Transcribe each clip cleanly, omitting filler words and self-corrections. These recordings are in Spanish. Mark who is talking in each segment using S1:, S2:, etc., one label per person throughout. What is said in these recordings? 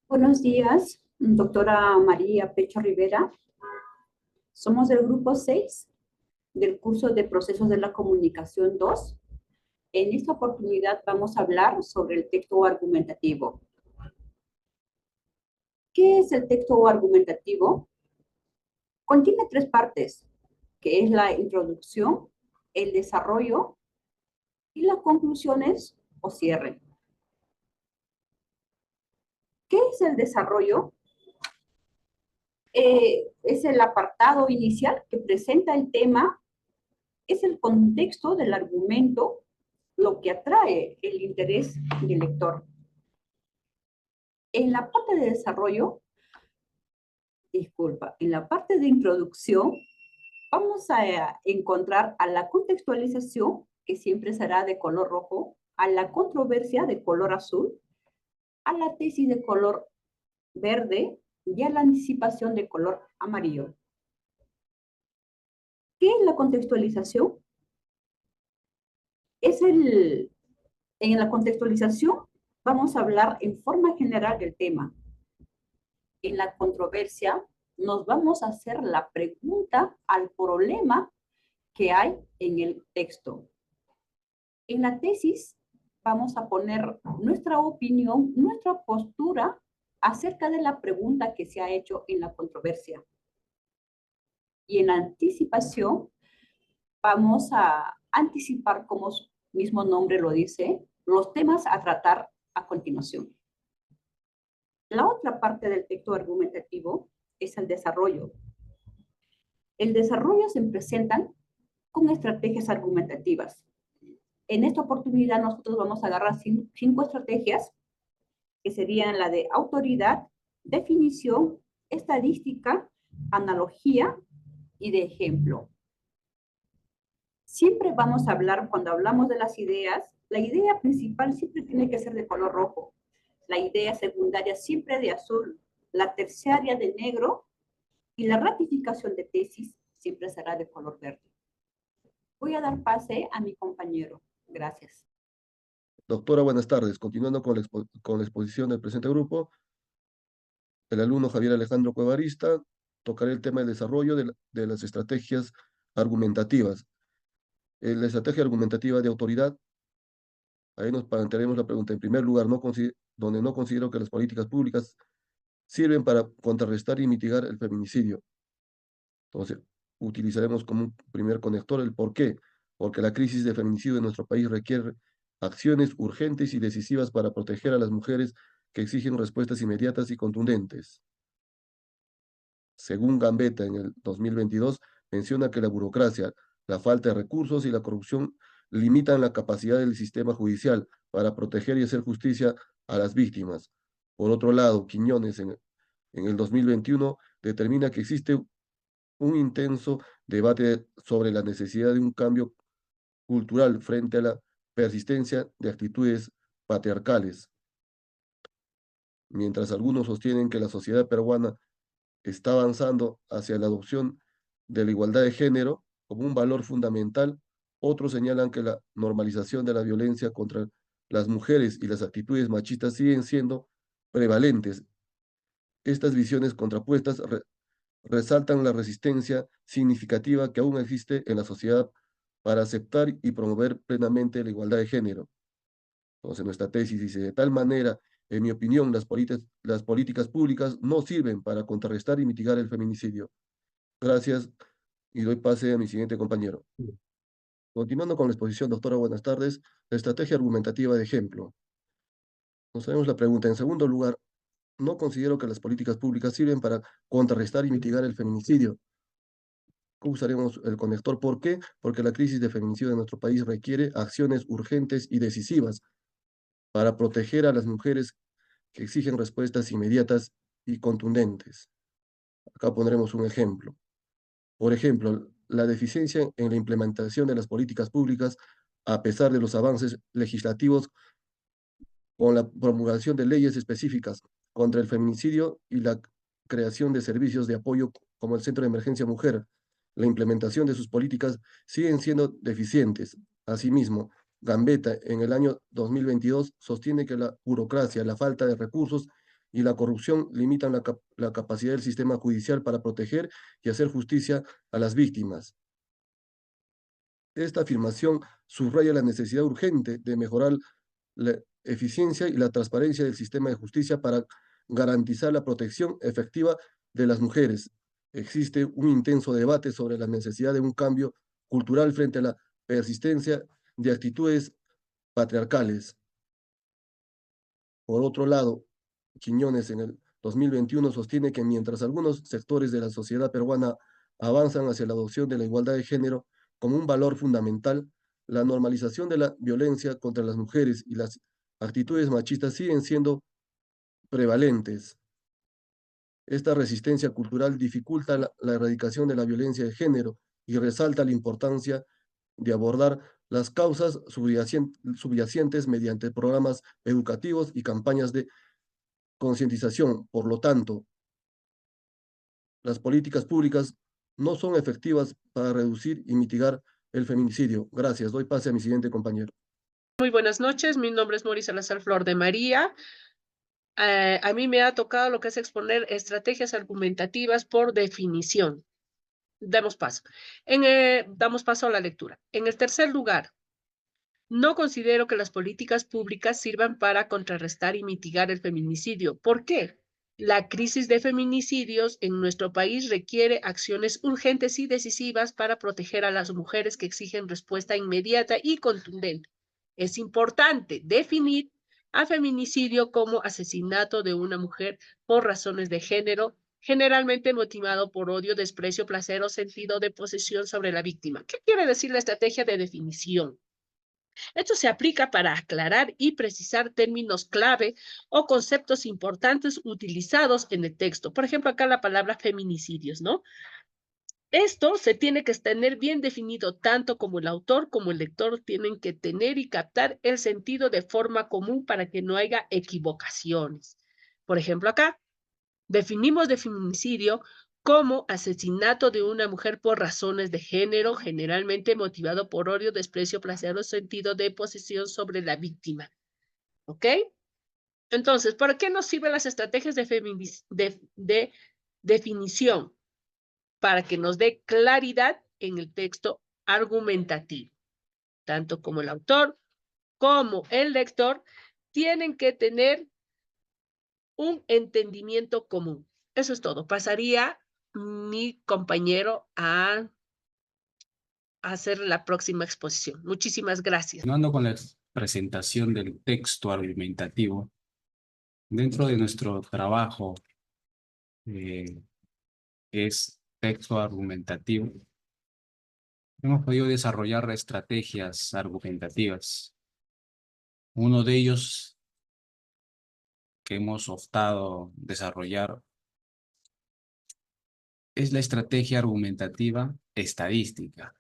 S1: Buenos días, doctora María Pecho Rivera. Somos del grupo 6 del curso de Procesos de la Comunicación 2. En esta oportunidad vamos a hablar sobre el texto argumentativo. ¿Qué es el texto argumentativo? Contiene tres partes, que es la introducción, el desarrollo y las conclusiones o cierre. ¿Qué es el desarrollo? Es el apartado inicial que presenta el tema, es el contexto del argumento lo que atrae el interés del lector. En la parte de desarrollo, en la parte de introducción, vamos a encontrar a la contextualización, que siempre será de color rojo, a la controversia de color azul, a la tesis de color verde y a la anticipación de color amarillo. ¿Qué es la contextualización? En la contextualización vamos a hablar en forma general del tema. En la controversia nos vamos a hacer la pregunta al problema que hay en el texto. En la tesis vamos a poner nuestra opinión, nuestra postura acerca de la pregunta que se ha hecho en la controversia. Y en la anticipación vamos a anticipar, como su mismo nombre lo dice, los temas a tratar a continuación. La otra parte del texto argumentativo es el desarrollo. El desarrollo se presentan con estrategias argumentativas. En esta oportunidad nosotros vamos a agarrar 5 estrategias, que serían la de autoridad, definición, estadística, analogía y de ejemplo. Siempre vamos a hablar, cuando hablamos de las ideas, la idea principal siempre tiene que ser de color rojo, la idea secundaria siempre de azul, la terciaria de negro y la ratificación de tesis siempre será de color verde. Voy a dar pase a mi compañero. Gracias.
S2: Doctora, buenas tardes. Continuando con la exposición del presente grupo, el alumno Javier Alejandro Cuevarista tocará el tema del desarrollo de las estrategias argumentativas. En la estrategia argumentativa de autoridad, ahí nos plantearemos la pregunta. En primer lugar, donde no considero que las políticas públicas sirven para contrarrestar y mitigar el feminicidio. Entonces, utilizaremos como un primer conector el por qué. Porque la crisis de feminicidio en nuestro país requiere acciones urgentes y decisivas para proteger a las mujeres que exigen respuestas inmediatas y contundentes. Según Gambetta, en el 2022, menciona que la burocracia, la falta de recursos y la corrupción limitan la capacidad del sistema judicial para proteger y hacer justicia a las víctimas. Por otro lado, Quiñones, en el 2021, determina que existe un intenso debate sobre la necesidad de un cambio cultural frente a la persistencia de actitudes patriarcales. Mientras algunos sostienen que la sociedad peruana está avanzando hacia la adopción de la igualdad de género como un valor fundamental, otros señalan que la normalización de la violencia contra las mujeres y las actitudes machistas siguen siendo prevalentes. Estas visiones contrapuestas resaltan la resistencia significativa que aún existe en la sociedad para aceptar y promover plenamente la igualdad de género. Entonces, nuestra tesis dice, de tal manera, en mi opinión, las políticas públicas no sirven para contrarrestar y mitigar el feminicidio. Gracias y doy pase a mi siguiente compañero. Continuando con la exposición, doctora, buenas tardes. La estrategia argumentativa de ejemplo. Nos haremos la pregunta. En segundo lugar, no considero que las políticas públicas sirven para contrarrestar y mitigar el feminicidio. Usaremos el conector. ¿Por qué? Porque la crisis de feminicidio en nuestro país requiere acciones urgentes y decisivas para proteger a las mujeres que exigen respuestas inmediatas y contundentes. Acá pondremos un ejemplo. Por ejemplo, la deficiencia en la implementación de las políticas públicas, a pesar de los avances legislativos con la promulgación de leyes específicas contra el feminicidio y la creación de servicios de apoyo como el Centro de Emergencia Mujer. La implementación de sus políticas siguen siendo deficientes. Asimismo, Gambetta en el año 2022 sostiene que la burocracia, la falta de recursos y la corrupción limitan la capacidad del sistema judicial para proteger y hacer justicia a las víctimas. Esta afirmación subraya la necesidad urgente de mejorar la eficiencia y la transparencia del sistema de justicia para garantizar la protección efectiva de las mujeres. Existe un intenso debate sobre la necesidad de un cambio cultural frente a la persistencia de actitudes patriarcales. Por otro lado, Quiñones en el 2021 sostiene que mientras algunos sectores de la sociedad peruana avanzan hacia la adopción de la igualdad de género como un valor fundamental, la normalización de la violencia contra las mujeres y las actitudes machistas siguen siendo prevalentes. Esta resistencia cultural dificulta la erradicación de la violencia de género y resalta la importancia de abordar las causas subyacentes mediante programas educativos y campañas de concientización. Por lo tanto, las políticas públicas no son efectivas para reducir y mitigar el feminicidio. Gracias. Doy pase a mi siguiente compañero.
S3: Muy buenas noches, mi nombre es Mori Salazar Flor de María. A mí me ha tocado lo que es exponer estrategias argumentativas por definición. Damos paso. Damos paso a la lectura. En el tercer lugar, no considero que las políticas públicas sirvan para contrarrestar y mitigar el feminicidio. ¿Por qué? La crisis de feminicidios en nuestro país requiere acciones urgentes y decisivas para proteger a las mujeres que exigen respuesta inmediata y contundente. Es importante definir a feminicidio como asesinato de una mujer por razones de género, generalmente motivado por odio, desprecio, placer o sentido de posesión sobre la víctima. ¿Qué quiere decir la estrategia de definición? Esto se aplica para aclarar y precisar términos clave o conceptos importantes utilizados en el texto. Por ejemplo, acá la palabra feminicidios, ¿no? Esto se tiene que tener bien definido, tanto como el autor como el lector tienen que tener y captar el sentido de forma común para que no haya equivocaciones. Por ejemplo, acá definimos de feminicidio como asesinato de una mujer por razones de género, generalmente motivado por odio, desprecio, placer o sentido de posesión sobre la víctima. ¿Ok? Entonces, ¿para qué nos sirven las estrategias de definición? Para que nos dé claridad en el texto argumentativo. Tanto como el autor como el lector tienen que tener un entendimiento común. Eso es todo. Pasaría mi compañero a hacer la próxima exposición. Muchísimas gracias.
S4: Continuando con la presentación del texto argumentativo, dentro de nuestro trabajo eh, es texto argumentativo, hemos podido desarrollar estrategias argumentativas. Uno de ellos que hemos optado desarrollar es la estrategia argumentativa estadística.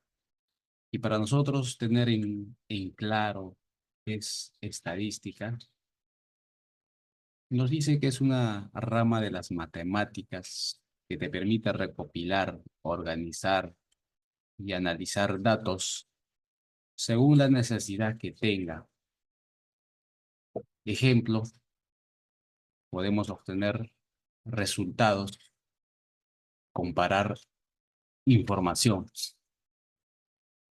S4: Y para nosotros tener en claro qué es estadística, nos dice que es una rama de las matemáticas que te permite recopilar, organizar y analizar datos según la necesidad que tenga. Ejemplo, podemos obtener resultados, comparar información.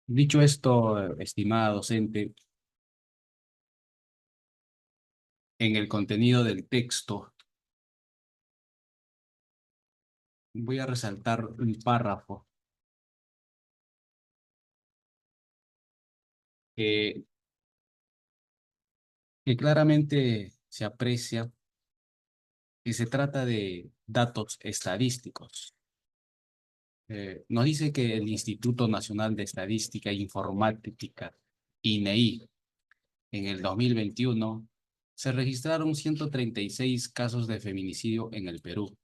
S4: Dicho esto, estimada docente, en el contenido del texto voy a resaltar un párrafo que, que claramente se aprecia que se trata de datos estadísticos. Nos dice que el Instituto Nacional de Estadística e Informática, INEI, en el 2021, se registraron 136 casos de feminicidio en el Perú,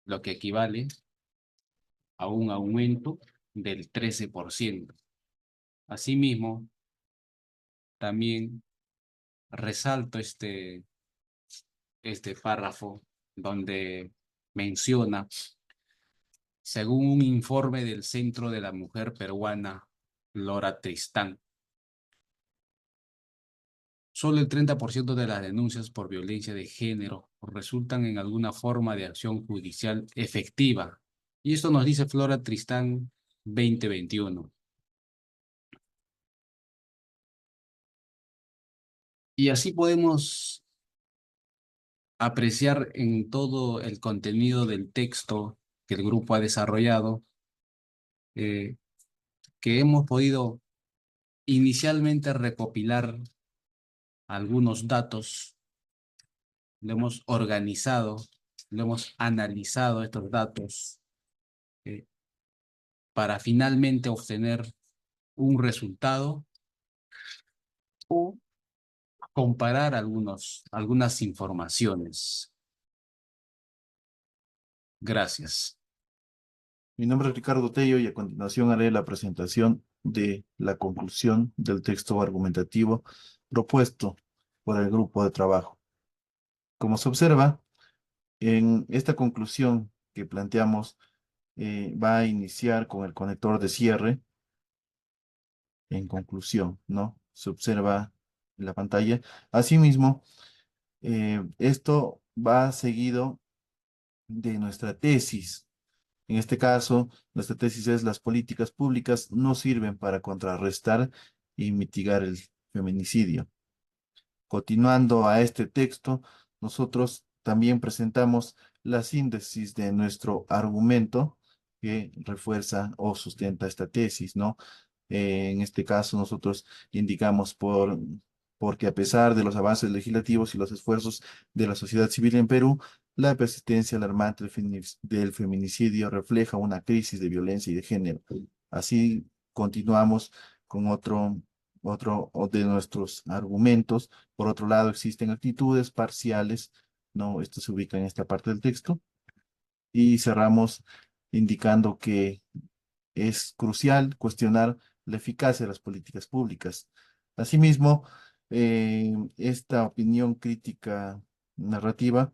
S4: lo que equivale a un aumento del 13%. Asimismo, también resalto este párrafo donde menciona, según un informe del Centro de la Mujer Peruana, Lora Tristán, Solo el 30% de las denuncias por violencia de género resultan en alguna forma de acción judicial efectiva. Y esto nos dice Flora Tristán 2021. Y así podemos apreciar en todo el contenido del texto que el grupo ha desarrollado, que hemos podido inicialmente recopilar algunos datos, lo hemos organizado, lo hemos analizado estos datos para finalmente obtener un resultado o comparar algunas informaciones. Gracias.
S5: Mi nombre es Ricardo Tello y a continuación haré la presentación de la conclusión del texto argumentativo propuesto por el grupo de trabajo. Como se observa, en esta conclusión que planteamos va a iniciar con el conector de cierre. En conclusión, ¿no? Se observa en la pantalla. Asimismo, esto va seguido de nuestra tesis. En este caso, nuestra tesis es: las políticas públicas no sirven para contrarrestar y mitigar el feminicidio. Continuando a este texto, nosotros también presentamos la síntesis de nuestro argumento que refuerza o sustenta esta tesis, ¿no? En este caso, nosotros indicamos porque a pesar de los avances legislativos y los esfuerzos de la sociedad civil en Perú, la persistencia alarmante del feminicidio refleja una crisis de violencia y de género. Así continuamos con otro de nuestros argumentos. Por otro lado, existen actitudes parciales, ¿no? Esto se ubica en esta parte del texto. Y cerramos indicando que es crucial cuestionar la eficacia de las políticas públicas. Asimismo, esta opinión crítica narrativa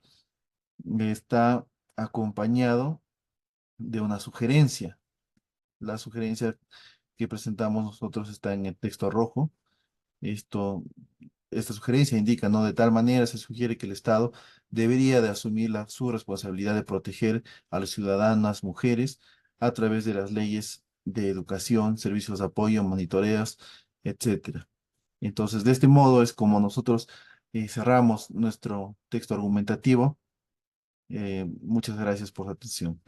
S5: está acompañado de una sugerencia. La sugerencia que presentamos nosotros está en el texto rojo. Esta sugerencia indica, ¿no? De tal manera se sugiere que el Estado debería de asumir su responsabilidad de proteger a las ciudadanas mujeres a través de las leyes de educación, servicios de apoyo, monitoreos, etcétera. Entonces, de este modo es como nosotros cerramos nuestro texto argumentativo. Muchas gracias por su atención.